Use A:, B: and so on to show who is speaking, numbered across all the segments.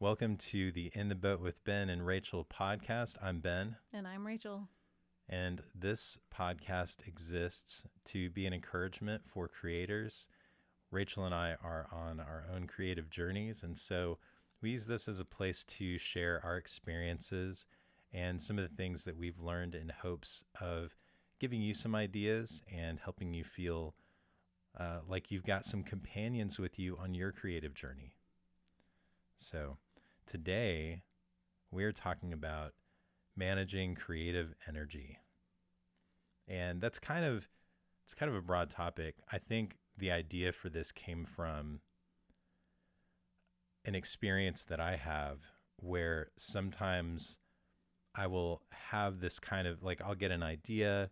A: Welcome to the In the Boat with Ben and Rachel podcast. I'm Ben.
B: And I'm Rachel.
A: And this podcast exists to be an encouragement for creators. Rachel and I are on our own creative journeys, and so we use this as a place to share our experiences and some of the things that we've learned in hopes of giving you some ideas and helping you feel like you've got some companions with you on your creative journey. So today we're talking about managing creative energy. And it's kind of a broad topic. I think the idea for this came from an experience that I have where sometimes I will have this kind of like, I'll get an idea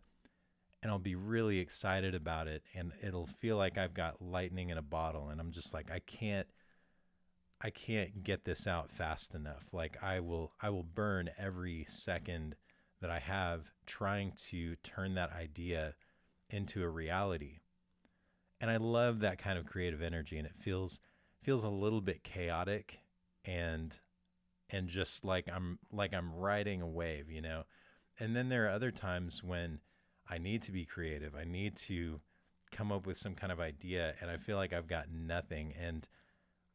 A: and I'll be really excited about it, and it'll feel like I've got lightning in a bottle, and I'm just like, I can't get this out fast enough. Like I will burn every second that I have trying to turn that idea into a reality. And I love that kind of creative energy, and it feels a little bit chaotic and just like I'm riding a wave, you know. And then there are other times when I need to be creative. I need to come up with some kind of idea, and I feel like I've got nothing, and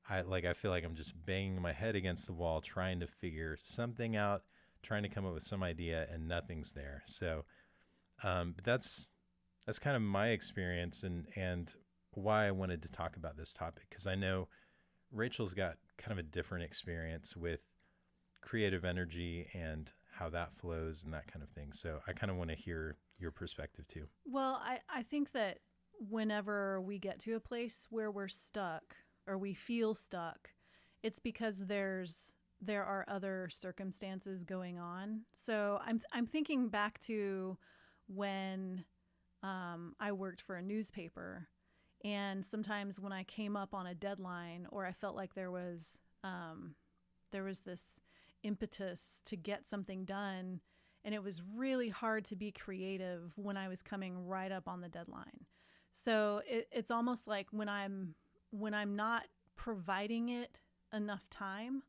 A: I feel like I'm just banging my head against the wall trying to figure something out, trying to come up with some idea, and nothing's there. So that's kind of my experience and why I wanted to talk about this topic, because I know Rachel's got kind of a different experience with creative energy and how that flows and that kind of thing. So I kind of want to hear your perspective too.
B: Well, I think that whenever we get to a place where we're stuck or we feel stuck, it's because there are other circumstances going on. So I'm thinking back to when I worked for a newspaper, and sometimes when I came up on a deadline or I felt like there was this impetus to get something done, and it was really hard to be creative when I was coming right up on the deadline. So it's almost like when I'm not providing it enough time,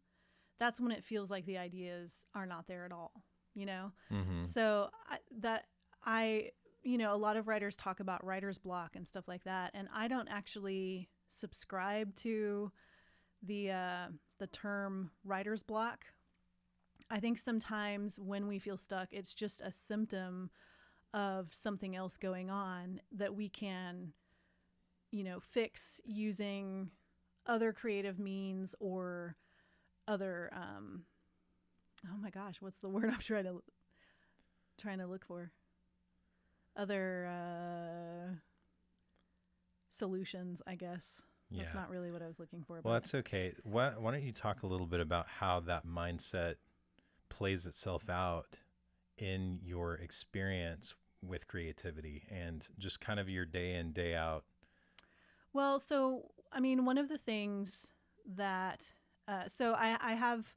B: that's when it feels like the ideas are not there at all, you know?
A: Mm-hmm.
B: So a lot of writers talk about writer's block and stuff like that. And I don't actually subscribe to the term writer's block. I think sometimes when we feel stuck, it's just a symptom of something else going on that we can, fix using other creative means or other, oh my gosh, what's the word I'm trying to look for? Other solutions, I guess.
A: Yeah.
B: That's not really what I was looking for.
A: Well, that's okay. Why don't you talk a little bit about how that mindset plays itself out in your experience with creativity and just kind of your day in, day out?
B: Well, so, I mean, one of the things that, I have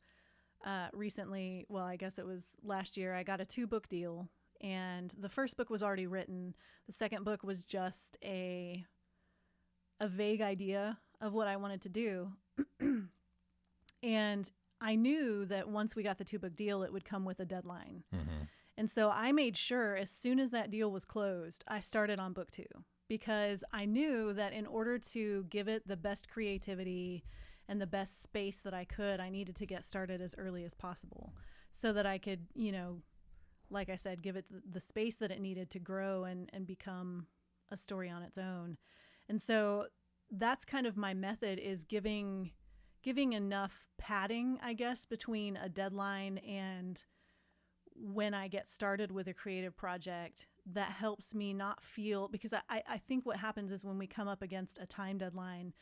B: recently, well, I guess it was last year, I got a 2-book deal, and the first book was already written. The second book was just a vague idea of what I wanted to do. And I knew that once we got the 2-book deal, it would come with a deadline.
A: Mm-hmm.
B: And so I made sure as soon as that deal was closed, I started on book 2, because I knew that in order to give it the best creativity and the best space that I could, I needed to get started as early as possible so that I could, like I said, give it the space that it needed to grow and become a story on its own. And so that's kind of my method, is giving enough padding, I guess, between a deadline and when I get started with a creative project that helps me not feel, because I think what happens is when we come up against a time deadline,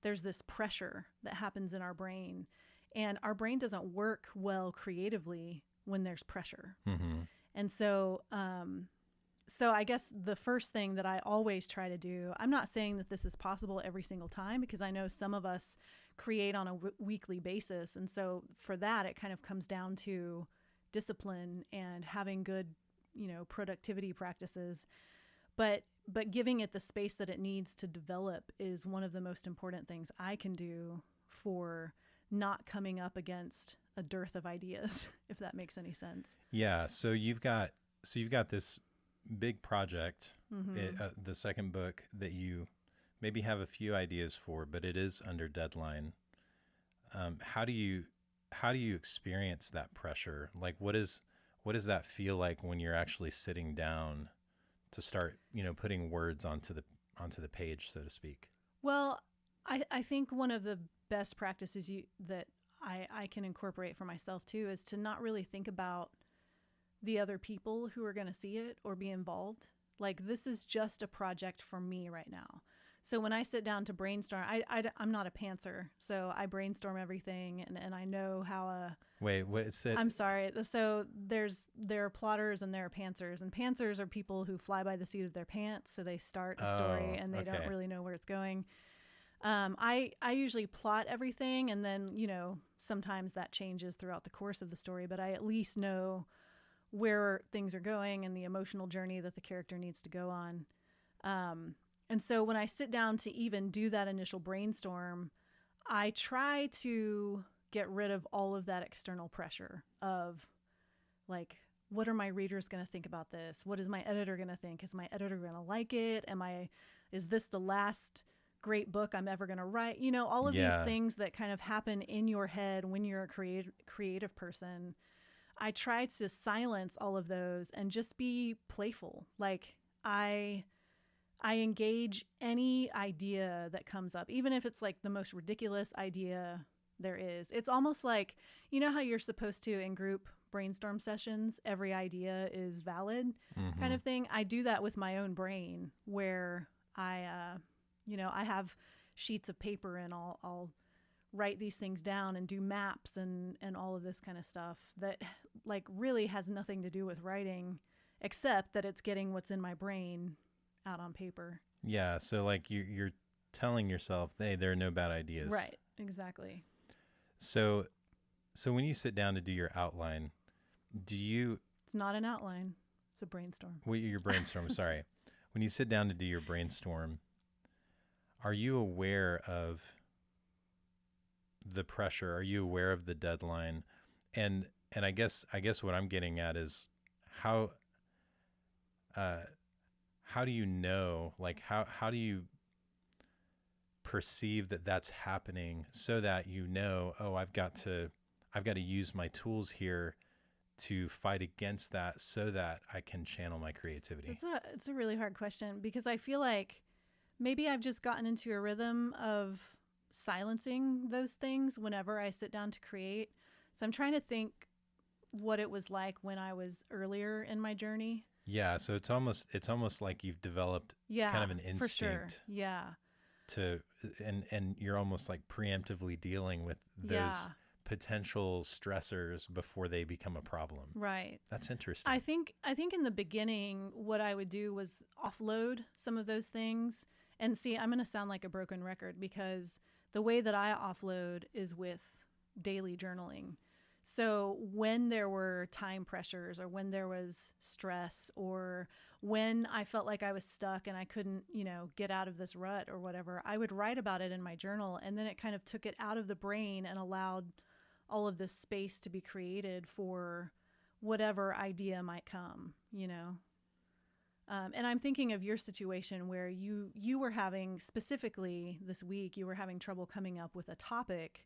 B: there's this pressure that happens in our brain, and our brain doesn't work well creatively when there's pressure.
A: Mm-hmm.
B: And so I guess the first thing that I always try to do, I'm not saying that this is possible every single time, because I know some of us create on a weekly basis. And so for that, it kind of comes down to discipline and having good, productivity practices. But giving it the space that it needs to develop is one of the most important things I can do for not coming up against a dearth of ideas, if that makes any sense.
A: Yeah. So you've got this big project, the second book that you maybe have a few ideas for, but it is under deadline. How do you experience that pressure? Like, what does that feel like when you're actually sitting down to start, putting words onto the page, so to speak?
B: Well, I think one of the best practices that I can incorporate for myself too is to not really think about the other people who are going to see it or be involved. Like, this is just a project for me right now. So when I sit down to brainstorm, I'm not a pantser, so I brainstorm everything, and I know how
A: Wait, what it said?
B: I'm sorry. So there are plotters and there are pantsers, and pantsers are people who fly by the seat of their pants. So they start a story and they don't really know where it's going. I usually plot everything, and then sometimes that changes throughout the course of the story, but I at least know where things are going and the emotional journey that the character needs to go on. And so when I sit down to even do that initial brainstorm, I try to get rid of all of that external pressure of, like, what are my readers going to think about this? What is my editor going to think? Is my editor going to like it? Is this the last great book I'm ever going to write? All of these things that kind of happen in your head when you're a creative person. I try to silence all of those and just be playful. Like, I engage any idea that comes up, even if it's like the most ridiculous idea there is. It's almost like, how you're supposed to in group brainstorm sessions, every idea is valid kind of thing. I do that with my own brain, where I have sheets of paper, and I'll write these things down and do maps and all of this kind of stuff that, like, really has nothing to do with writing, except that it's getting what's in my brain out on paper.
A: Yeah. So, like, you're telling yourself, hey, there are no bad ideas.
B: Right. Exactly.
A: So when you sit down to do your outline,
B: It's not an outline. It's a brainstorm.
A: Well, your brainstorm, sorry. When you sit down to do your brainstorm, are you aware of the pressure? Are you aware of the deadline? And I guess what I'm getting at is how do you know, like, how do you perceive that that's happening, so that oh, I've got to use my tools here to fight against that, so that I can channel my creativity?
B: It's a really hard question, because I feel like maybe I've just gotten into a rhythm of silencing those things whenever I sit down to create. So I'm trying to think what it was like when I was earlier in my journey.
A: Yeah, so it's almost like you've developed kind of an instinct.
B: For sure. Yeah.
A: And you're almost like preemptively dealing with those potential stressors before they become a problem.
B: Right.
A: That's interesting.
B: I think in the beginning, what I would do was offload some of those things. And see, I'm going to sound like a broken record, because the way that I offload is with daily journaling. So when there were time pressures, or when there was stress, or when I felt like I was stuck and I couldn't, get out of this rut or whatever, I would write about it in my journal, and then it kind of took it out of the brain and allowed all of this space to be created for whatever idea might come, And I'm thinking of your situation where you were having, specifically this week, you were having trouble coming up with a topic,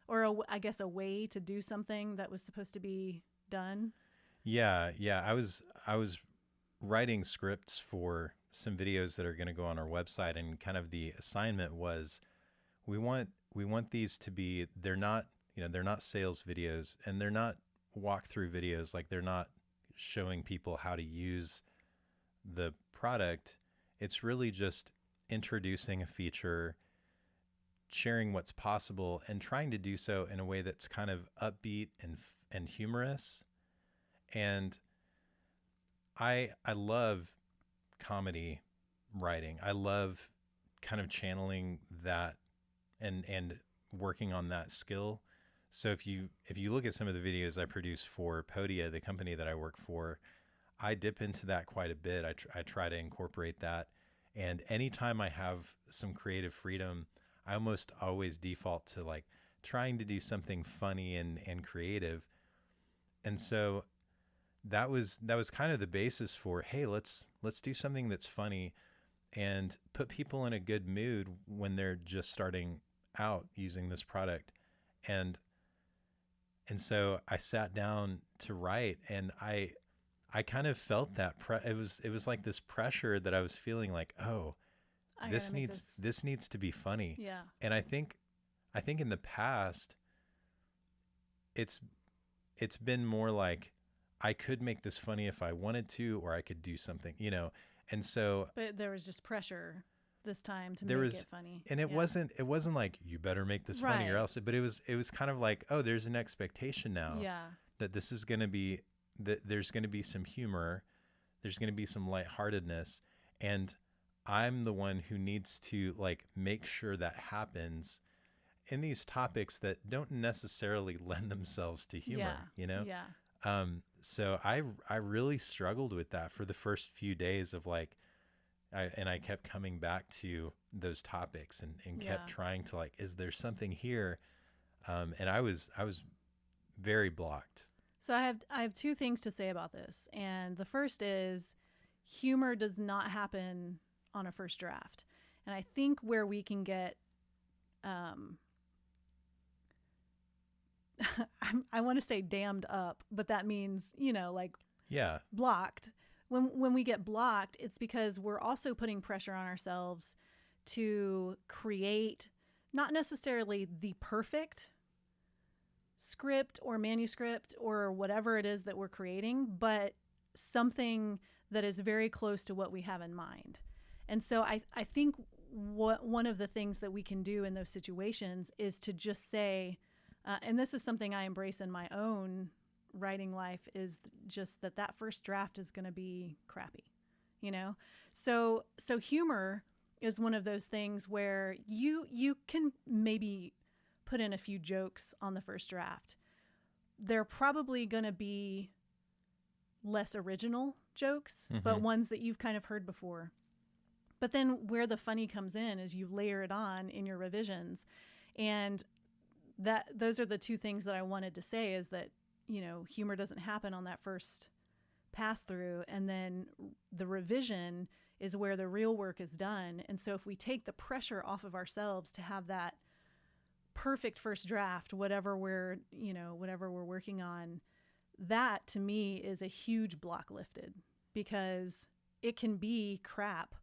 B: or I guess a way to do something that was supposed to be done.
A: Yeah. I was writing scripts for some videos that are going to go on our website, and kind of the assignment was, we want these to be, they're not sales videos, and they're not walkthrough videos. Like, they're not showing people how to use the product. It's really just introducing a feature, sharing what's possible, and trying to do so in a way that's kind of upbeat and humorous. And I love comedy writing. I love kind of channeling that and working on that skill. So if you look at some of the videos I produce for Podia, the company that I work for, I dip into that quite a bit. I try to incorporate that. And anytime I have some creative freedom, I almost always default to, like, trying to do something funny and creative. And so that was kind of the basis for, hey, let's do something that's funny and put people in a good mood when they're just starting out using this product. And so I sat down to write, and I kind of felt that it was like this pressure that I was feeling, like, oh,
B: I gotta make this.
A: this needs to be funny.
B: Yeah.
A: And I think in the past it's been more like I could make this funny if I wanted to, or I could do something, you know. And so
B: But there was just pressure this time to
A: there
B: make
A: was,
B: it funny.
A: and it
B: Yeah.
A: wasn't like you better make this funny or
B: Right.
A: else, but it was kind of like, oh, there's an expectation now
B: Yeah.
A: that this is going to be, that there's going to be some humor, there's going to be some lightheartedness, and I'm the one who needs to like make sure that happens in these topics that don't necessarily lend themselves to humor,
B: Yeah.
A: you know?
B: Yeah.
A: So I really struggled with that for the first few days of like, I kept coming back to those topics and
B: Yeah.
A: kept trying to like, is there something here? And I was very blocked.
B: So I have two things to say about this. And the first is humor does not happen on a first draft. And I think where we can get I want to say dammed up, but that means, you know, like
A: Yeah.
B: blocked. When we get blocked, it's because we're also putting pressure on ourselves to create not necessarily the perfect script or manuscript or whatever it is that we're creating, but something that is very close to what we have in mind. And so I think one of the things that we can do in those situations is to just say, and this is something I embrace in my own writing life, is just that first draft is going to be crappy, you know? So humor is one of those things where you can maybe put in a few jokes on the first draft. They're probably going to be less original jokes, but ones that you've kind of heard before. But then where the funny comes in is you layer it on in your revisions. And those are the two things that I wanted to say, is that, you know, humor doesn't happen on that first pass through, and then the revision is where the real work is done. And so if we take the pressure off of ourselves to have that perfect first draft, whatever we're working on, that to me is a huge block lifted, because it can be crap,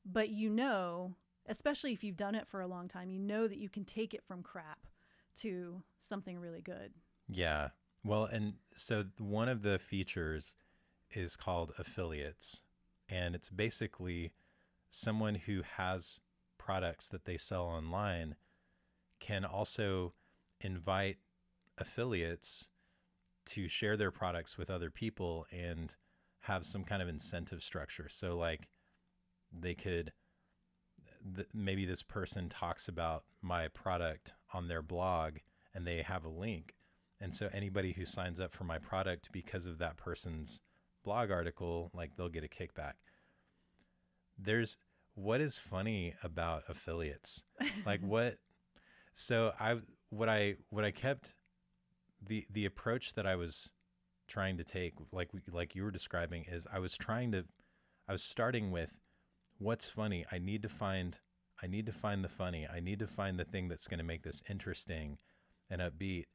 B: but you know, especially if you've done it for a long time, you know that you can take it from crap to something really good.
A: Yeah. Well, and so one of the features is called affiliates, and it's basically someone who has products that they sell online can also invite affiliates to share their products with other people and have some kind of incentive structure. So like they could, maybe this person talks about my product on their blog and they have a link. And so anybody who signs up for my product because of that person's blog article, like they'll get a kickback. What is funny about affiliates? Like what I kept, the approach that I was trying to take, like you were describing, is I was starting with what's funny. I need to find the funny. I need to find the thing that's going to make this interesting and upbeat.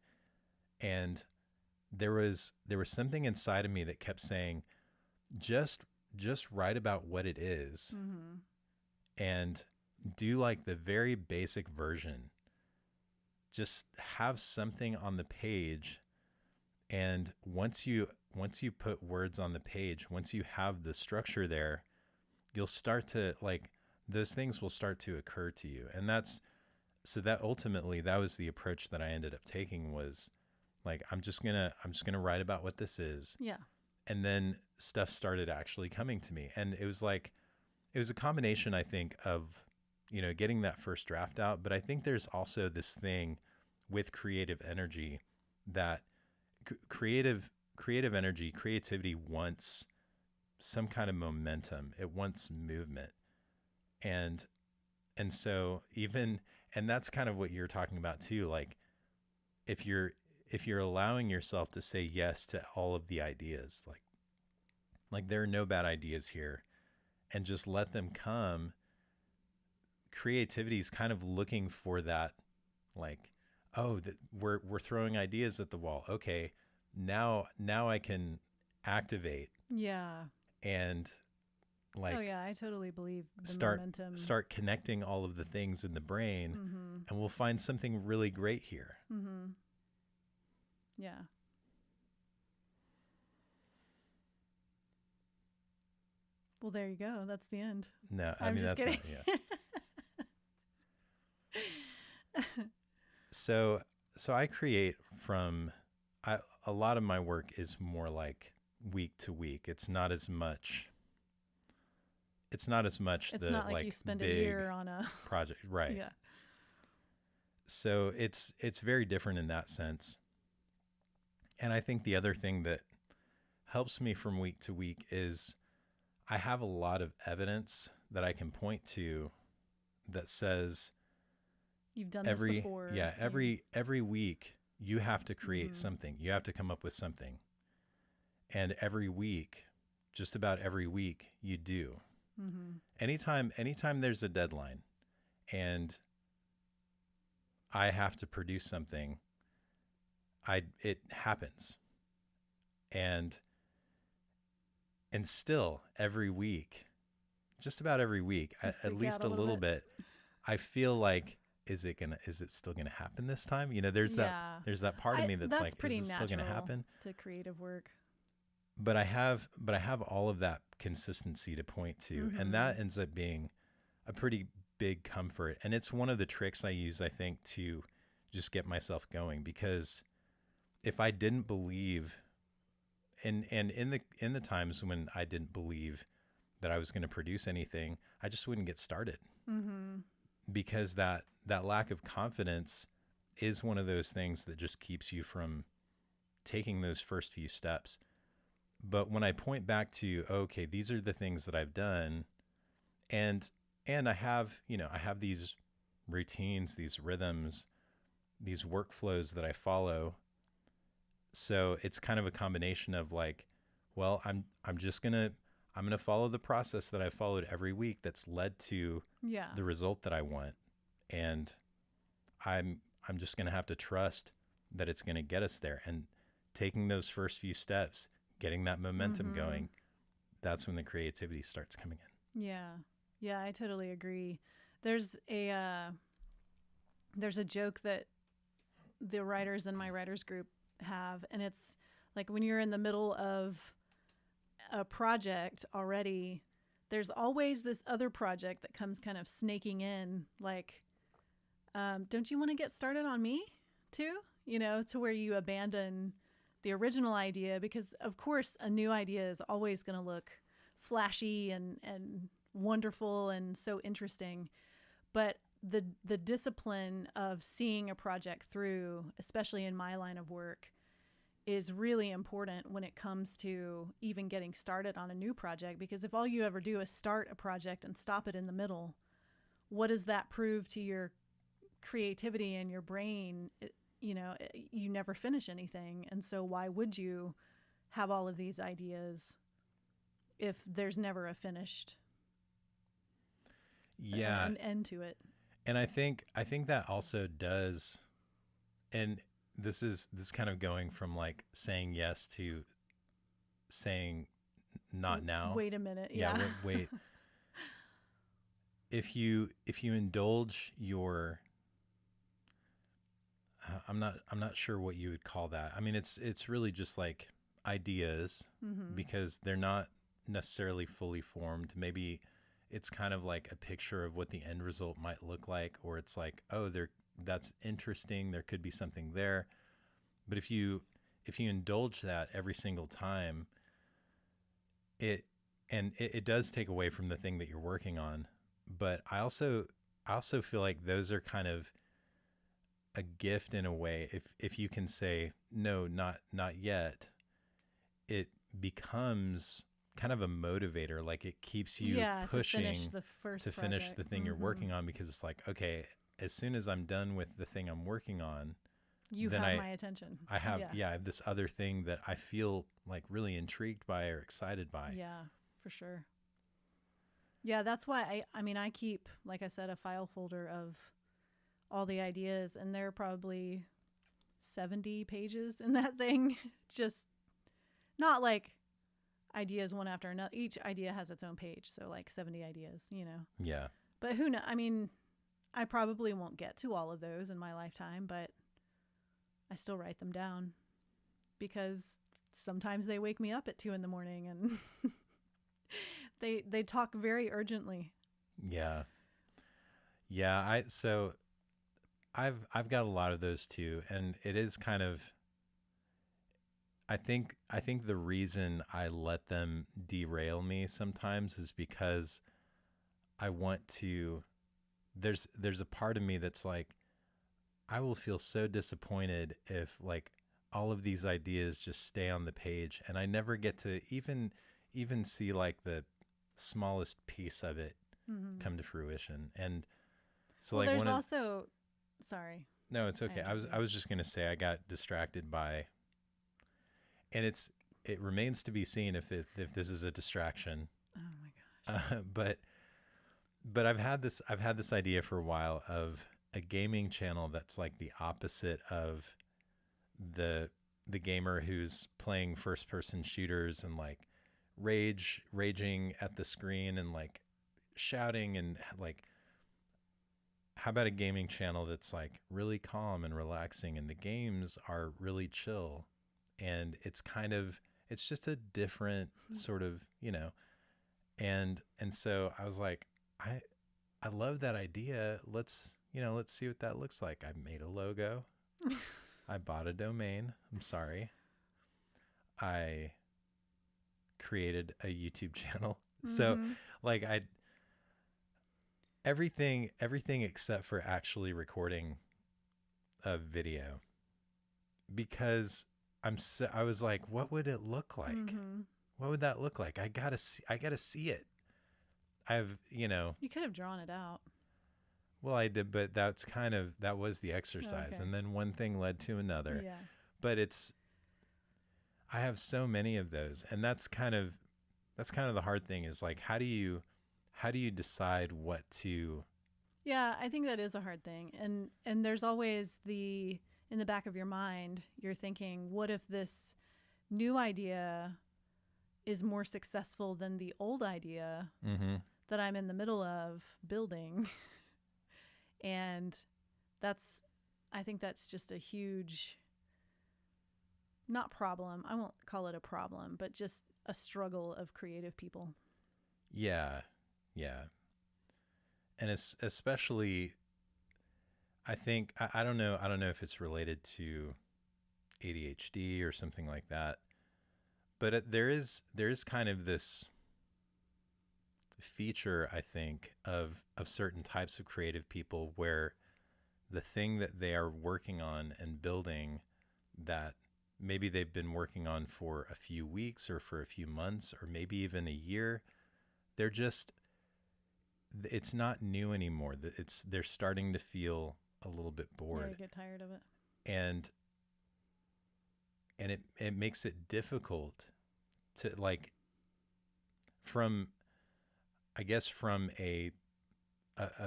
A: And there was something inside of me that kept saying, just write about what it is, and do like the very basic version. Just have something on the page, and once you put words on the page, once you have the structure there, you'll start to like, those things will start to occur to you. And that ultimately, that was the approach that I ended up taking, was like, I'm just gonna write about what this is.
B: Yeah.
A: And then stuff started actually coming to me. And it was a combination, I think, of, you know, getting that first draft out. But I think there's also this thing with creative energy that creative energy, creativity wants some kind of momentum. It wants movement. And so and that's kind of what you're talking about too. Like, if you're allowing yourself to say yes to all of the ideas, like there are no bad ideas here, and just let them come. Creativity is kind of looking for that, like, oh, we're throwing ideas at the wall. Okay, now I can activate
B: Yeah.
A: and
B: Oh
A: like
B: yeah, I totally believe the
A: start
B: momentum.
A: start connecting all of the things in the brain,
B: Mhm.
A: and we'll find something really great here.
B: Mhm. Yeah. Well, there you go. That's the end.
A: No, I
B: I'm
A: mean
B: just
A: that's
B: kidding.
A: not, yeah. So I create from a lot of my work is more like week to week. It's not as much
B: It's
A: the
B: not like you
A: like
B: spend a
A: big
B: year on a
A: project, right?
B: yeah.
A: So it's very different in that sense. And I think the other thing that helps me from week to week is I have a lot of evidence that I can point to that says
B: You've done this before.
A: yeah, every week you have to create
B: Mhm.
A: something. You have to come up with something. And every week, just about every week you do.
B: Mhm.
A: Anytime there's a deadline and I have to produce something, it happens. And still every week, just about every week,
B: You
A: at
B: freak out
A: least
B: a
A: a
B: little
A: little
B: bit.
A: bit, I feel like is it still gonna happen this time? You know,
B: Yeah.
A: there's that part of me that's
B: That's
A: like, is
B: pretty
A: this still gonna
B: natural
A: happen?
B: to creative work.
A: But I have all of that consistency to point to, and
B: Mhm.
A: that ends up being a pretty big comfort. And it's one of the tricks I use, I think, to just get myself going. Because if I didn't believe, and in the times when I didn't believe that I was going to produce anything, I just wouldn't get started.
B: Mhm.
A: Because that lack of confidence is one of those things that just keeps you from taking those first few steps. But when I point back to, okay, these are the things that I've done, and I have, I have these routines, these rhythms, these workflows that I follow. So it's kind of a combination of like, well, I'm just going to I'm going to follow the process that I've followed every week that's led to
B: Yeah.
A: the result that I want. And I'm I'm just going to have to trust that it's going to get us there, and taking those first few steps, getting that momentum
B: Mhm.
A: going, that's when the creativity starts coming
B: Yeah. Yeah, I totally agree. There's a uh there's a joke that the writers in my writers group have, and it's like when you're in the middle of a project already, there's always this other project that comes kind of snaking in, like, don't you want to get started on me too? You know, to where you abandon the original idea, because of course a new idea is always going to look flashy and wonderful and so interesting, but the discipline of seeing a project through, especially in my line of work, is really important when it comes to even getting started on a new project. Because if all you ever do is start a project and stop it in the middle, what does that prove to your creativity and your brain? You never finish anything. And so why would you have all of these ideas if there's never a finished
A: in. Yeah,
B: an end to it?
A: and I think that also does, and this is kind of going from like saying yes to saying not now.
B: Wait a minute.
A: Yeah,
B: Yeah.
A: wait. If you indulge your I'm not sure what you would call that. I mean, it's really just like ideas,
B: Mm-hmm.
A: because they're not necessarily fully formed. Maybe it's kind of like a picture of what the end result might look like, or it's like, oh, there that's interesting. There could be something there. But if you indulge that every single time, it it does take away from the thing that you're working on. But I also feel like those are kind of a gift in a way. If you can say no, not yet, it becomes kind of a motivator. Like it keeps you
B: Yeah, to finish
A: pushing
B: the
A: to
B: first
A: finish
B: project.
A: the thing you're
B: Mm-hmm.
A: working on, because it's like, okay, as soon as I'm done with the thing I'm working on,
B: You
A: then
B: have my attention.
A: I have,
B: Yeah.
A: yeah, I have this other thing that I feel like really intrigued by or excited by.
B: Yeah, for sure. Yeah, that's why I mean, I keep, like I said, a file folder of all the ideas, and there are probably 70 pages in that thing. Just not like ideas one after another. Each idea has its own page, so like 70 ideas, you know.
A: Yeah.
B: But who knows? I mean, I probably won't get to all of those in my lifetime, but I still write them down because sometimes they wake me up at 2 a.m. and they talk very urgently.
A: Yeah. Yeah, I've got a lot of those too, and it is kind of, I think the reason I let them derail me sometimes is because I want to, there's a part of me that's like, I will feel so disappointed if like all of these ideas just stay on the page and I never get to even see like the smallest piece of it
B: Mm-hmm.
A: come to fruition. And so
B: Well,
A: like
B: there's
A: one of,
B: also, sorry,
A: no, it's
B: I
A: okay. I was
B: interrupted.
A: I was just going to say I got distracted by, and it remains to be seen if this is a distraction.
B: Oh my gosh.
A: But I've had this idea for a while of a gaming channel that's like the opposite of the the gamer who's playing first person shooters and like raging at the screen and like shouting and like, how about a gaming channel that's like really calm and relaxing and the games are really chill, and it's just a different sort of, and so I was like, I I love that idea. Let's see what that looks like. I made a logo. I bought a domain. I'm sorry. I created a YouTube channel. So
B: Mm-hmm.
A: like I everything except for actually recording a video, because I was like, what would it look like?
B: Mm-hmm.
A: What would that look like? I got to see it. I've,
B: You could have drawn it out.
A: well, I did, but that was the exercise.
B: Okay.
A: And then one thing led to another.
B: Yeah.
A: But I have so many of those. And that's kind of the hard thing, is like, how do you decide what to,
B: Yeah, I think that is a hard thing. And there's always the in the back of your mind, you're thinking, what if this new idea is more successful than the old idea
A: mm-hmm.
B: that I'm in the middle of building? And that's I think that's just a huge not problem. I won't call it a problem, but just a struggle of creative people.
A: Yeah. Yeah. And it's especially, I don't know if it's related to ADHD or something like that, but there is kind of this feature, I think, of certain types of creative people where the thing that they are working on and building, that maybe they've been working on for a few weeks or for a few months or maybe even a year, they're just it's not new anymore. They're starting to feel a little bit
B: Yeah,
A: bored,
B: I get tired of it.
A: and it makes it difficult to like, from I guess from a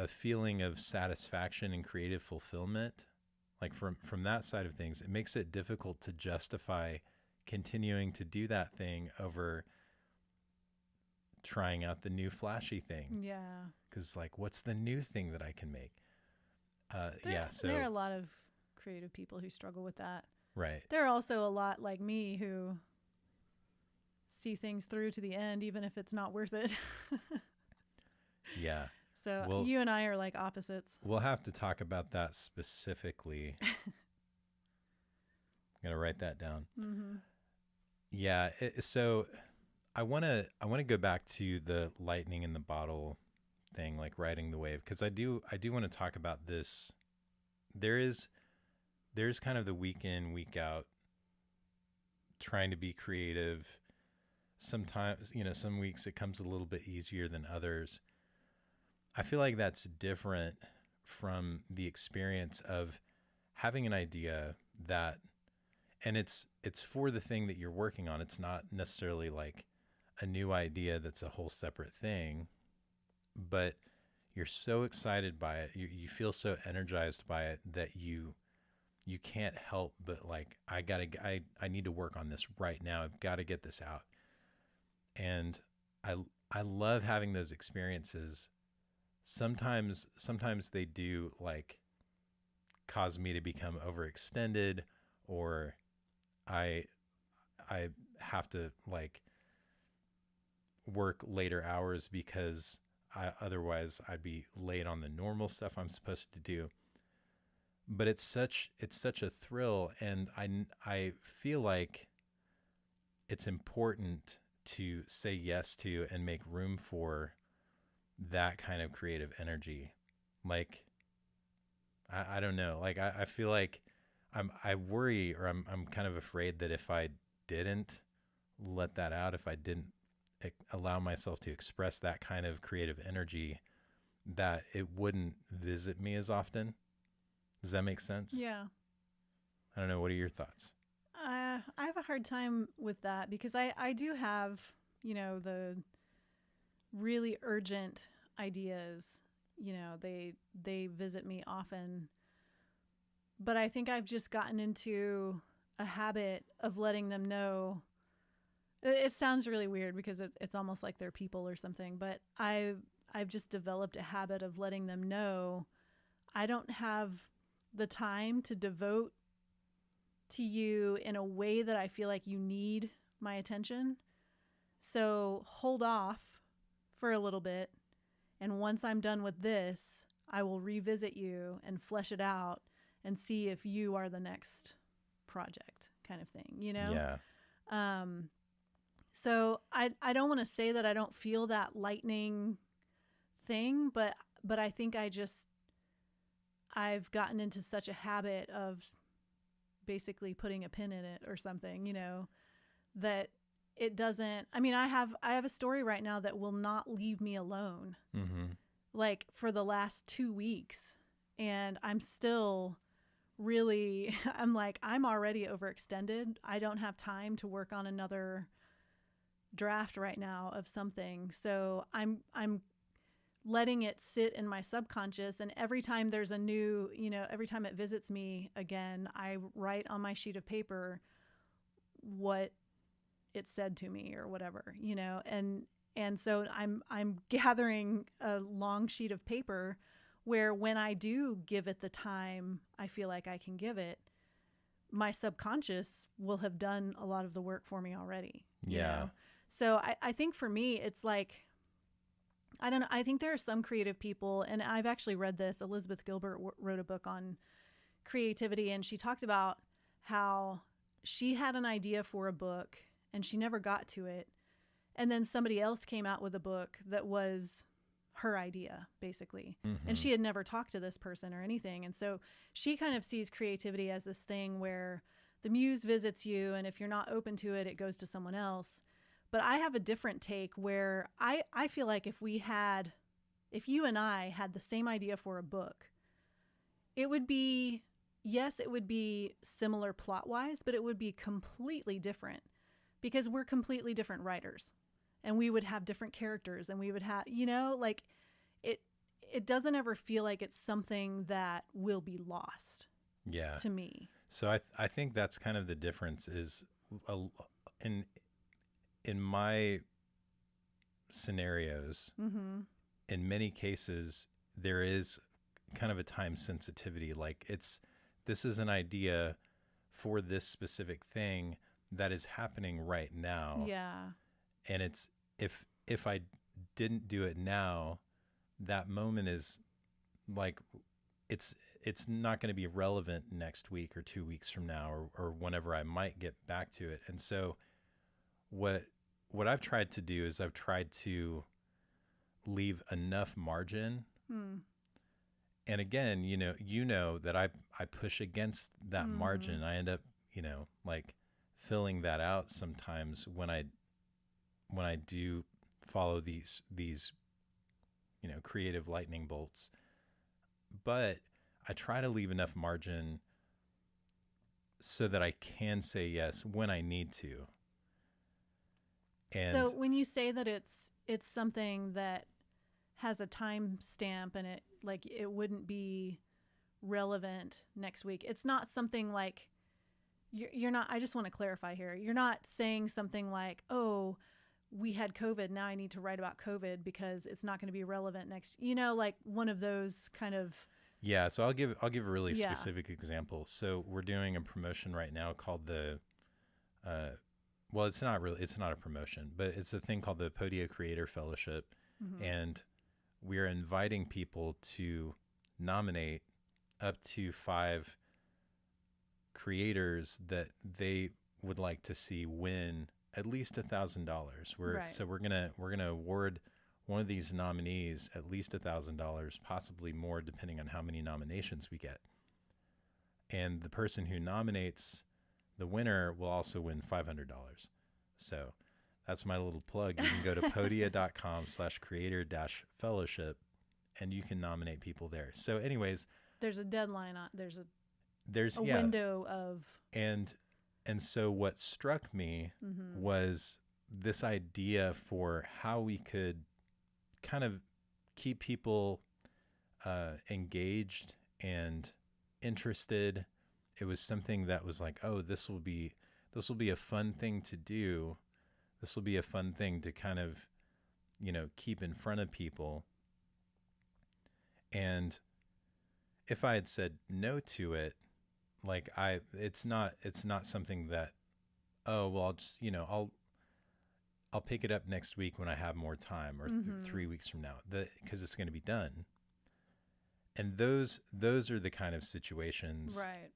A: feeling of satisfaction and creative fulfillment, like from that side of things, it makes it difficult to justify continuing to do that thing over trying out the new flashy thing,
B: Yeah.
A: because like, what's the new thing that I can make? Yeah,
B: There are
A: so
B: a lot of creative people who struggle with that.
A: right.
B: There are also a lot like me who see things through to the end, even if it's not worth it.
A: Yeah.
B: So
A: Well,
B: you and I are like opposites.
A: we'll have to talk about that specifically. I'm gonna write that down.
B: Mm-hmm.
A: Yeah. So I want to go back to the lightning in the bottle thing, like riding the wave, because I do want to talk about this. There's kind of the week in, week out trying to be creative. Sometimes, some weeks it comes a little bit easier than others. I feel like that's different from the experience of having an idea that, and it's for the thing that you're working on. It's not necessarily like a new idea that's a whole separate thing, but you're so excited by it. You feel so energized by it that you can't help but like, I need to work on this right now. I've got to get this out. And I I love having those experiences. Sometimes they do like cause me to become overextended, or I I have to like work later hours because otherwise I'd be late on the normal stuff I'm supposed to do. But it's such a thrill, and I feel like it's important to say yes to and make room for that kind of creative energy. Like I don't know. Like I feel like I worry, or I'm kind of afraid that if I didn't let that out, if I didn't allow myself to express that kind of creative energy, that it wouldn't visit me as often. Does that make sense?
B: Yeah.
A: I don't know. What are your thoughts?
B: I have a hard time with that because I do have, the really urgent ideas. They visit me often, but I think I've just gotten into a habit of letting them know. It sounds really weird because it's almost like they're people or something, but I've just developed a habit of letting them know I don't have the time to devote to you in a way that I feel like you need my attention. So hold off for a little bit. And once I'm done with this, I will revisit you and flesh it out and see if you are the next project, kind of thing,
A: Yeah.
B: Um, so I don't want to say that I don't feel that lightning thing, but I think I've gotten into such a habit of basically putting a pin in it or something, that it doesn't. I mean, I have a story right now that will not leave me alone,
A: Mm-hmm.
B: like for the last 2 weeks, and I'm still really I'm like, I'm already overextended. I don't have time to work on another draft right now of something. So I'm letting it sit in my subconscious, and every time there's a new, every time it visits me again, I write on my sheet of paper what it said to me or whatever, and so I'm gathering a long sheet of paper where when I do give it the time I feel like I can give it, my subconscious will have done a lot of the work for me already.
A: Yeah.
B: So I think for me, it's like, I don't know. I think there are some creative people, and I've actually read this. Elizabeth Gilbert wrote a book on creativity, and she talked about how she had an idea for a book and she never got to it. And then somebody else came out with a book that was her idea, basically.
A: Mm-hmm.
B: And she had never talked to this person or anything. And so she kind of sees creativity as this thing where the muse visits you, and if you're not open to it, it goes to someone else. But I have a different take where I feel like if you and I had the same idea for a book, it would be, yes, it would be similar plot wise, but it would be completely different because we're completely different writers, and we would have different characters, and we would have, like it doesn't ever feel like it's something that will be lost.
A: Yeah.
B: To me.
A: So I think that's kind of the difference is in in my scenarios,
B: Mm-hmm.
A: in many cases, there is kind of a time sensitivity. Like this is an idea for this specific thing that is happening right now.
B: Yeah.
A: And it's, if I didn't do it now, that moment is like, it's not going to be relevant next week or 2 weeks from now, or whenever I might get back to it. And so what I've tried to do is I've tried to leave enough margin.
B: Hmm.
A: And again, you know that I push against that margin. I end up, like filling that out sometimes when I do follow these creative lightning bolts. But I try to leave enough margin so that I can say yes when I need to.
B: So
A: And
B: when you say that it's something that has a time stamp and it like it wouldn't be relevant next week, it's not something like you're not. I just want to clarify here. You're not saying something like, "Oh, we had COVID. Now I need to write about COVID because it's not going to be relevant next." Like one of those kind of.
A: yeah, so I'll give a really
B: Yeah.
A: specific example. So we're doing a promotion right now called the uh, well, it's not a promotion, but it's a thing called the Podia Creator Fellowship,
B: Mm-hmm.
A: and we're inviting people to nominate up to 5 creators that they would like to see win at least $1,000.
B: Right.
A: We're gonna award one of these nominees at least $1,000, possibly more depending on how many nominations we get. And the person who nominates the winner will also win $500. So that's my little plug. You can go to podia.com/creator-fellowship and you can nominate people there. So anyways,
B: There's a deadline on. There's
A: there's
B: a
A: yeah,
B: window of.
A: and so what struck me
B: Mm-hmm.
A: was this idea for how we could kind of keep people engaged and interested. It was something that was like, oh, this will be a fun thing to do. This will be a fun thing to kind of, keep in front of people. And if I had said no to it, like it's not something that, oh, well, I'll just, I'll pick it up next week when I have more time, or
B: Mm-hmm.
A: 3 weeks from now, because it's going to be done. And those are the kind of situations
B: Right.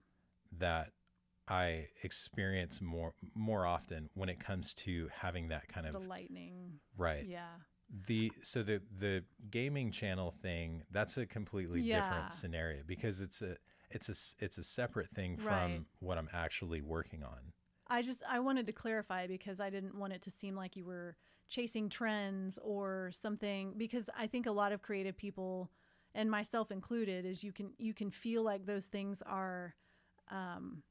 A: that I experience more often when it comes to having that kind of
B: The lightning.
A: right.
B: Yeah.
A: The gaming channel thing, that's a completely
B: Yeah.
A: different scenario because it's a separate thing
B: Right.
A: from what I'm actually working on.
B: I wanted to clarify because I didn't want it to seem like you were chasing trends or something, because I think a lot of creative people, and myself included, is you can feel like those things are um,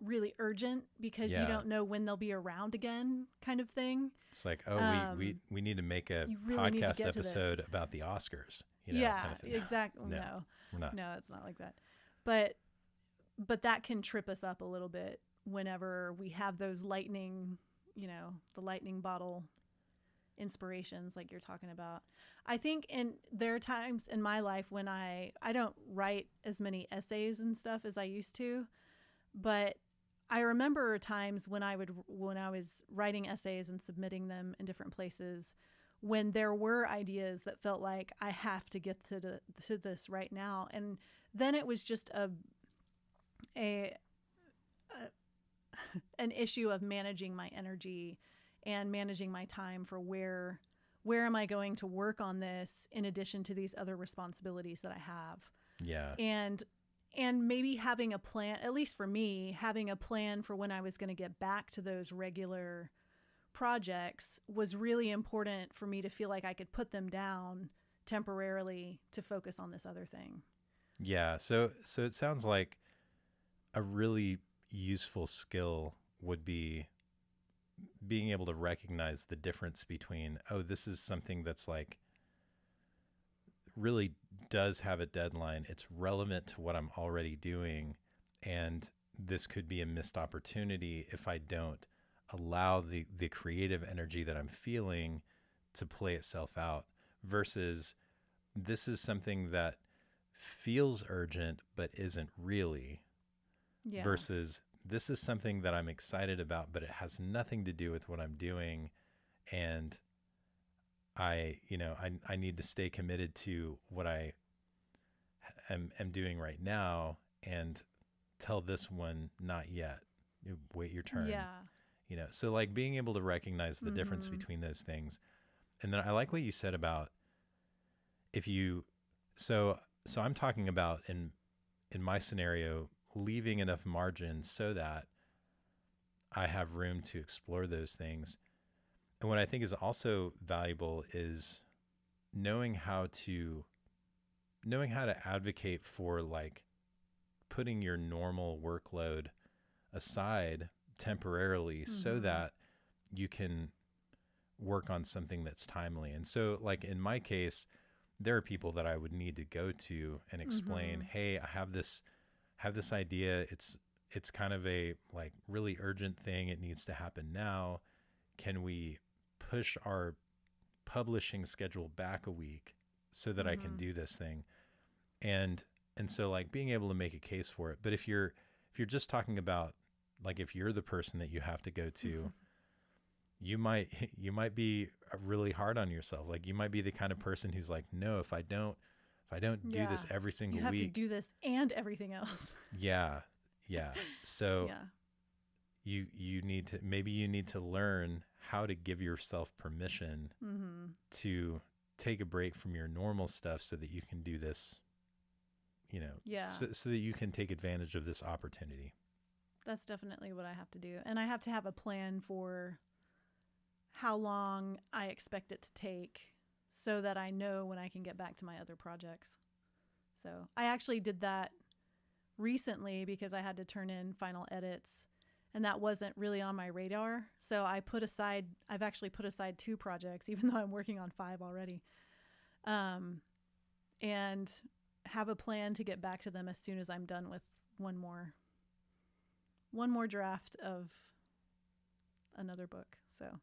B: really urgent because you
A: Yeah.
B: don't know when they'll be around again, kind of thing.
A: It's like, oh,
B: Um,
A: we need to make a
B: you really need to
A: podcast
B: get to this.
A: episode about the Oscars,
B: Yeah,
A: kind of thing.
B: exactly.
A: No,
B: No,
A: we're not.
B: no, it's not like that. But that can trip us up a little bit whenever we have those lightning, the lightning bottle inspirations like you're talking about. I think there are times in my life when I don't write as many essays and stuff as I used to, but I remember times when I was writing essays and submitting them in different places, when there were ideas that felt like I have to get to this right now, and then it was just a an issue of managing my energy and managing my time for where am I going to work on this in addition to these other responsibilities that I have.
A: Yeah.
B: And maybe having a plan, at least for me, having a plan for when I was going to get back to those regular projects was really important for me to feel like I could put them down temporarily to focus on this other thing.
A: Yeah. So it sounds like a really useful skill would be being able to recognize the difference between, oh, this is something that's like really does have a deadline. It's relevant to what I'm already doing. And this could be a missed opportunity if I don't allow the creative energy that I'm feeling to play itself out, versus this is something that feels urgent but isn't really,
B: Yeah.
A: versus this is something that I'm excited about but it has nothing to do with what I'm doing, and I need to stay committed to what I am doing right now, and tell this one not yet. You wait your turn.
B: Yeah.
A: So like being able to recognize the difference
B: Mm-hmm.
A: between those things. And then I like what you said about if you so I'm talking about in my scenario leaving enough margin so that I have room to explore those things. And what I think is also valuable is knowing how to advocate for like putting your normal workload aside temporarily so
B: Mm-hmm.
A: that you can work on something that's timely. And so, like in my case, there are people that I would need to go to and explain,
B: Mm-hmm.
A: "Hey, I have this idea. It's kind of a like really urgent thing. It needs to happen now. Can we push our publishing schedule back a week so that I can
B: Mm-hmm.
A: do this thing?" And so like being able to make a case for it. But if you're just talking about like if you're the person that you have to go to, you might you might be really hard on yourself. Like you might be the kind of person who's like, no, if I don't do
B: Yeah.
A: this every
B: You
A: single
B: have to
A: week,
B: do this and everything else.
A: yeah, yeah. So
B: Yeah.
A: you need to, maybe you need to learn how to give yourself permission
B: Mm-hmm.
A: to take a break from your normal stuff so that you can do this,
B: Yeah.
A: so that you can take advantage of this opportunity.
B: That's definitely what I have to do. And I have to have a plan for how long I expect it to take so that I know when I can get back to my other projects. So I actually did that recently because I had to turn in final edits and that wasn't really on my radar. So I've actually put aside 2 projects, even though I'm working on 5 already. Um, and have a plan to get back to them as soon as I'm done with one more draft of another book. So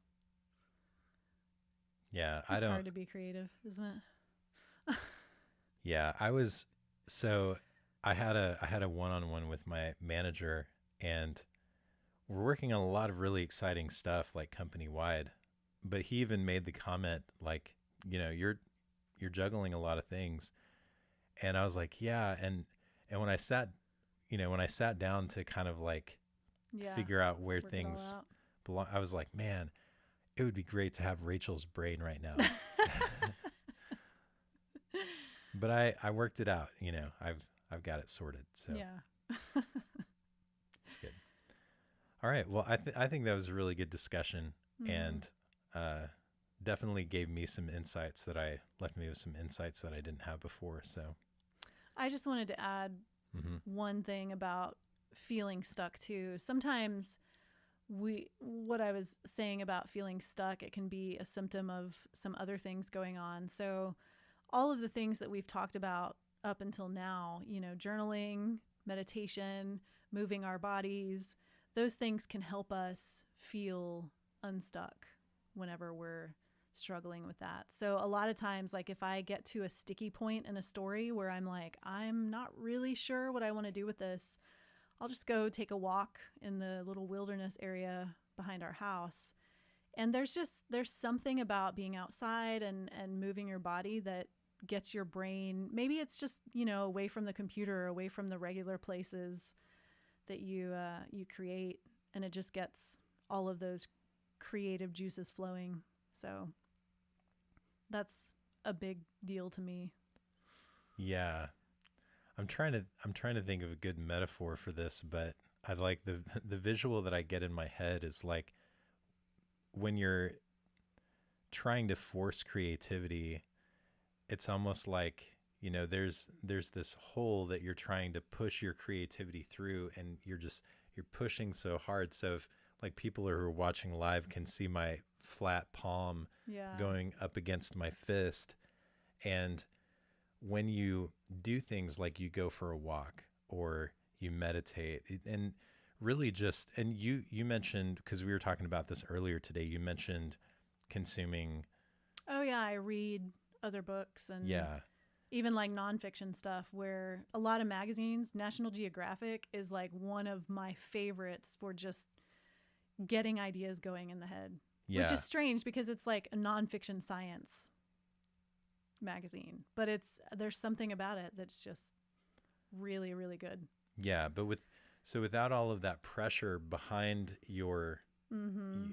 A: Yeah, I
B: it's
A: don't.
B: hard to be creative, isn't it?
A: Yeah, I was so I had a one-on-one with my manager, and we're working on a lot of really exciting stuff like company wide. But he even made the comment like, you're juggling a lot of things. And I was like, yeah, and when I sat, when I sat down to kind of like
B: Yeah,
A: figure out where
B: work it all
A: things
B: out.
A: belong, I was like, man, it would be great to have Rachel's brain right now. But I worked it out, I've got it sorted. So
B: Yeah.
A: it's good. All right. Well, I think that was a really good discussion,
B: Hmm.
A: and uh, definitely gave me some insights that I left me with some insights that I didn't have before. So,
B: I just wanted to add
A: hmm
B: one thing about feeling stuck too. Sometimes what I was saying about feeling stuck, it can be a symptom of some other things going on. So all of the things that we've talked about up until now, journaling, meditation, moving our bodies, those things can help us feel unstuck whenever we're struggling with that. So a lot of times, like if I get to a sticky point in a story where I'm like, I'm not really sure what I want to do with this, I'll just go take a walk in the little wilderness area behind our house. And there's something about being outside and moving your body that gets your brain, maybe it's just, away from the computer, away from the regular places that you create, and it just gets all of those creative juices flowing. So that's a big deal to me.
A: yeah, I'm trying to think of a good metaphor for this, but I like the the visual that I get in my head is like when you're trying to force creativity, it's almost like, there's this hole that you're trying to push your creativity through, and you're pushing so hard. So if like people who are watching live can see my flat palm
B: Yeah.
A: going up against my fist, and when you do things like you go for a walk or you meditate, and really just, and you mentioned, because we were talking about this earlier today, you mentioned consuming,
B: Oh yeah, I read other books and
A: yeah,
B: even like nonfiction stuff where a lot of magazines, National Geographic is like one of my favorites for just getting ideas going in the head, which is
A: yeah,
B: strange because it's like a nonfiction science magazine, but there's something about it that's just really, really good.
A: yeah, but without all of that pressure behind your,
B: Mm-hmm.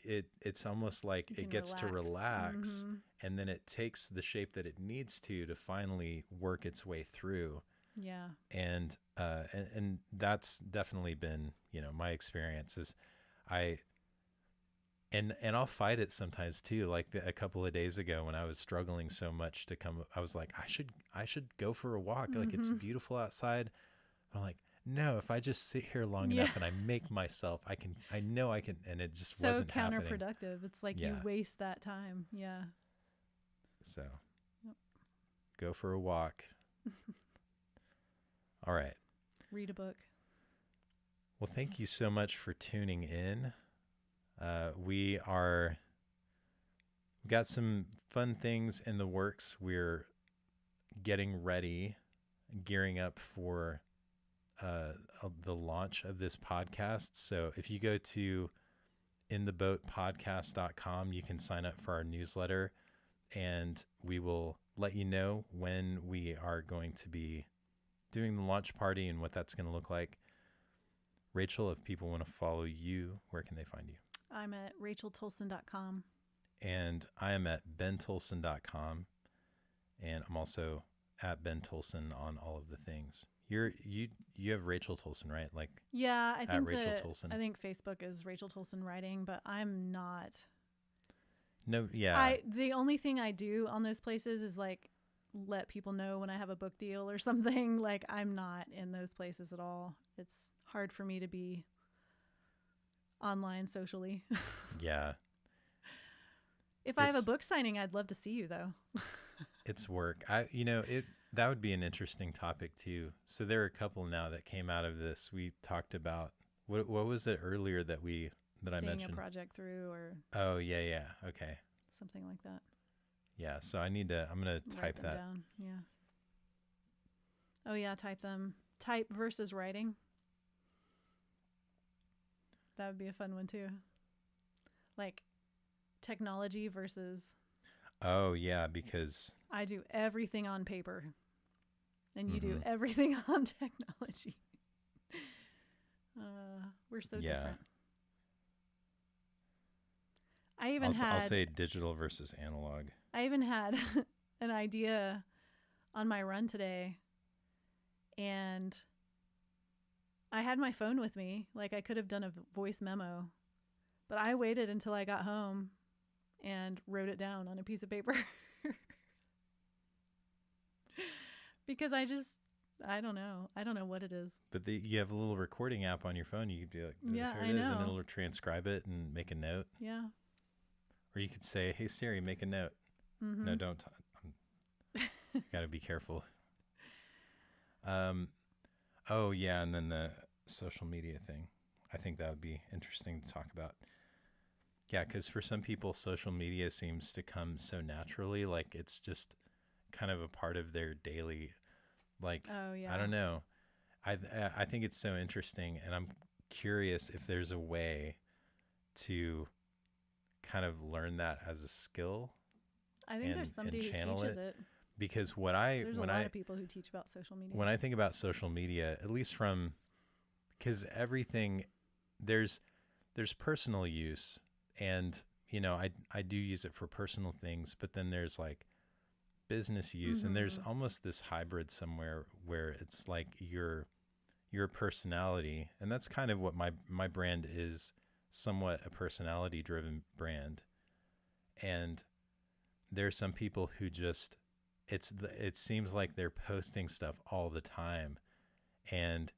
A: it's almost like
B: You
A: it
B: can
A: gets to
B: relax.
A: relax,
B: Mm-hmm.
A: and then it takes the shape that it needs to finally work its way through.
B: Yeah.
A: And that's definitely been, my experience is I and I'll fight it sometimes too. Like a couple of days ago when I was struggling so much to come, I was like, I should go for a walk. Like it's
B: Mm-hmm.
A: beautiful outside. I'm like, no, if I just sit here long
B: Yeah.
A: enough and I make myself, I know I can, and it just
B: So
A: wasn't happening.
B: counterproductive. It's like you
A: Yeah.
B: waste that time. Yeah.
A: So
B: Yep.
A: go for a walk. All right.
B: Read a book.
A: Well, thank you so much for tuning in. We got some fun things in the works. We're getting ready, gearing up for the launch of this podcast. So if you go to intheboatpodcast.com, you can sign up for our newsletter, and we will let you know when we are going to be doing the launch party and what that's going to look like. Rachel, if people want to follow you, where can they find you?
B: I'm at racheltolson.com.
A: And I am at bentolson.com, and I'm also at Ben Tolson on all of the things. You have Rachel Tolson, right? Like,
B: Yeah, I think
A: Rachel Tolson.
B: I think Facebook is Rachel Tolson Writing, but I'm not.
A: No, yeah.
B: The only thing I do on those places is like let people know when I have a book deal or something. Like I'm not in those places at all. It's hard for me to be online socially.
A: Yeah.
B: If I have a book signing, I'd love to see you though.
A: It's work. That would be an interesting topic too. So there are a couple now that came out of this. We talked about what was it earlier that I mentioned?
B: Seeing a project through or
A: Oh, yeah. Okay.
B: something like that.
A: Yeah, so I'm going to type that
B: down. Yeah. Oh yeah, type them. Type versus writing. That would be a fun one too. Like technology versus.
A: Oh yeah, because
B: I do everything on paper and you do everything on technology. We're so different. I'll
A: say digital versus analog.
B: I even had an idea on my run today, and I had my phone with me. Like I could have done a voice memo, but I waited until I got home and wrote it down on a piece of paper. Because I don't know. I don't know what it is.
A: But you have a little recording app on your phone. You could be like,
B: yeah,
A: here it is, and it'll transcribe it and make a note.
B: Yeah.
A: Or you could say, hey, Siri, make a note.
B: Mm-hmm.
A: No, don't. Got to be careful. Oh, yeah, and then the social media thing. I think that would be interesting to talk about. Yeah, because for some people, social media seems to come so naturally. Like it's just kind of a part of their daily, like,
B: oh, yeah.
A: I don't know. I think it's so interesting, and I'm curious if there's a way to kind of learn that as a skill.
B: I think there's somebody who teaches it.
A: Because
B: there's a lot of people who teach about social media.
A: When I think about social media, at least because everything, there's personal use, and I do use it for personal things, but then there's like business use, and there's almost this hybrid somewhere where it's like your personality, and that's kind of what my brand is, somewhat a personality driven brand. And there's some people who just it seems like they're posting stuff all the time, and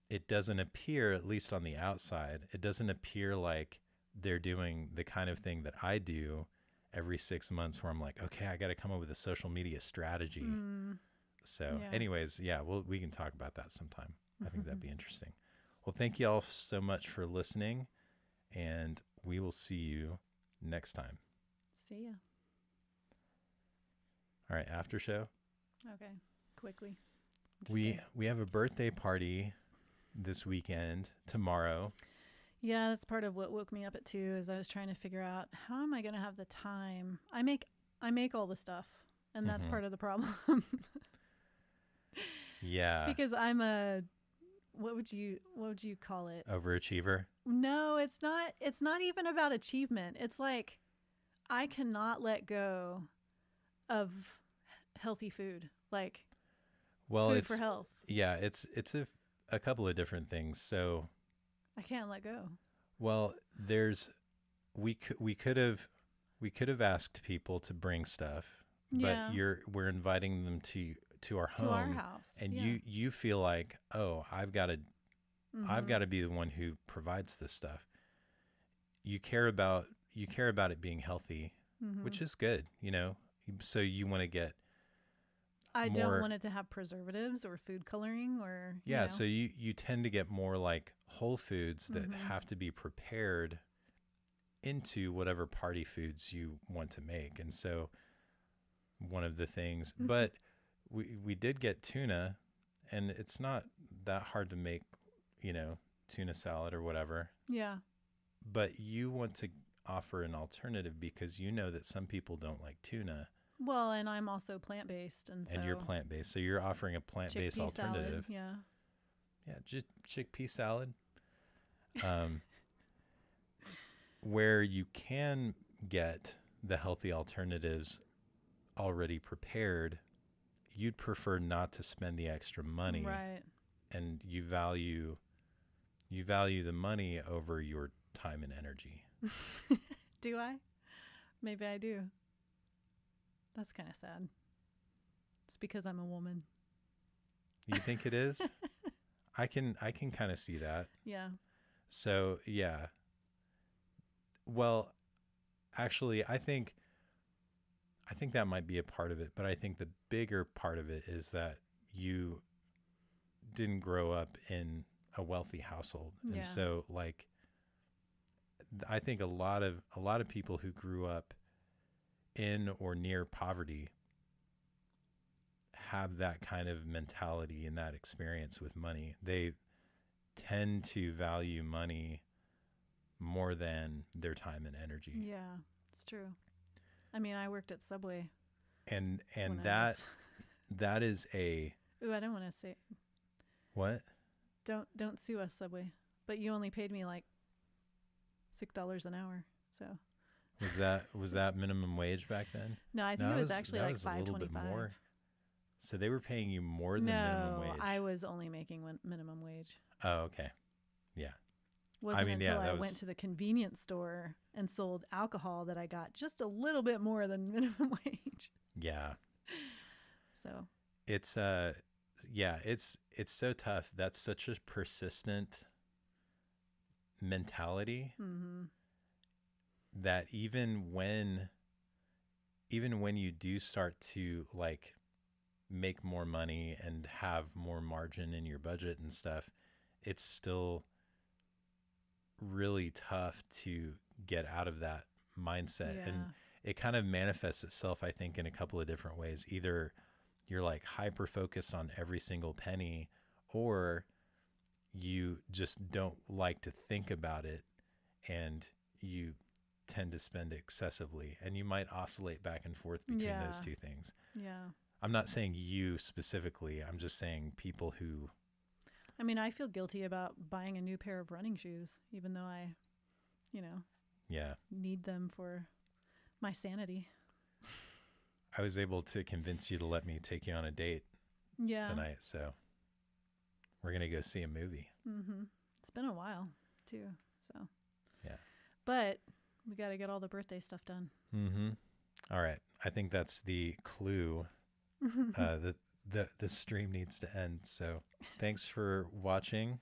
A: it doesn't appear, at least on the outside, it doesn't appear like they're doing the kind of thing that I do every 6 months, where I'm like, okay, I got to come up with a social media strategy. So anyways, we can talk about that sometime. I think that'd be interesting. Well, thank you all so much for listening, and we will see you next time.
B: See ya.
A: All right, after show.
B: Okay, quickly.
A: We have a birthday party this weekend, tomorrow.
B: Yeah, that's part of what woke me up at 2, is I was trying to figure out, how am I going to have the time? I make all the stuff, and that's part of the problem.
A: Yeah.
B: Because I'm a, what would you call it?
A: Overachiever?
B: No, it's not even about achievement. It's like I cannot let go of healthy food. Like food for health.
A: Yeah, it's a couple of different things. So
B: I can't let go.
A: Well, we could have asked people to bring stuff, but we're inviting them to our
B: to our
A: home,
B: house.
A: and
B: Yeah.
A: you feel like, oh, I've got to be the one who provides this stuff. You care about it being healthy,
B: Mm-hmm.
A: which is good, So you want to get
B: I don't
A: more.
B: want it to have preservatives or food coloring or,
A: Yeah, so you tend to get more like whole foods that
B: Mm-hmm.
A: have to be prepared into whatever party foods you want to make. And so one of the things, but we did get tuna, and it's not that hard to make, tuna salad or whatever.
B: Yeah.
A: But you want to offer an alternative because you know that some people don't like tuna,
B: Well, and I'm also plant-based, and
A: and
B: so
A: you're plant-based. So you're offering a plant-based
B: chickpea salad.
A: alternative.
B: Yeah.
A: Yeah, just chickpea salad. Um, where you can get the healthy alternatives already prepared, you'd prefer not to spend the extra money,
B: Right.
A: and you value the money over your time and energy.
B: Do I? Maybe I do. That's kind of sad. It's because I'm a woman.
A: You think it is? I can kind of see that.
B: Yeah.
A: So, yeah. Well, actually, I think that might be a part of it, but I think the bigger part of it is that you didn't grow up in a wealthy household.
B: Yeah.
A: And so like I think a lot of people who grew up in or near poverty have that kind of mentality and that experience with money. They tend to value money more than their time and energy.
B: Yeah, it's true. I mean, I worked at Subway.
A: And
B: when I
A: that
B: was-
A: that is a
B: Ooh, I don't want to say.
A: what?
B: Don't sue us, Subway. But you only paid me like $6 an hour. So
A: Was that minimum wage back then?
B: no, I think
A: No,
B: it was actually
A: that
B: like
A: was a little bit
B: $5.25.
A: more. So they were paying you more than minimum
B: No,
A: wage.
B: I was only making minimum wage.
A: Oh, okay. Yeah.
B: Wasn't
A: mean,
B: until
A: yeah, that
B: I
A: was-
B: went to the convenience store and sold alcohol that I got just a little bit more than minimum wage.
A: Yeah.
B: So
A: It's yeah, it's so tough. That's such a persistent mentality
B: mhm.
A: that even when you do start to like make more money and have more margin in your budget and stuff, it's still really tough to get out of that mindset.
B: Yeah.
A: And it kind of manifests itself, I think, in a couple of different ways. Either you're like hyper focused on every single penny, or you just don't like to think about it and you tend to spend excessively, and you might oscillate back and forth between those
B: Yeah.
A: two things.
B: Yeah.
A: I'm not saying you specifically, I'm just saying people who,
B: I mean, I feel guilty about buying a new pair of running shoes, even though I,
A: yeah.
B: need them for my sanity.
A: I was able to convince you to let me take you on a date
B: Yeah.
A: tonight, so we're going to go see a movie.
B: Mhm. It's been a while, too. So.
A: Yeah.
B: But we got to get all the birthday stuff done.
A: Mm-hmm. All right. I think that's the clue. The stream needs to end. So thanks for watching.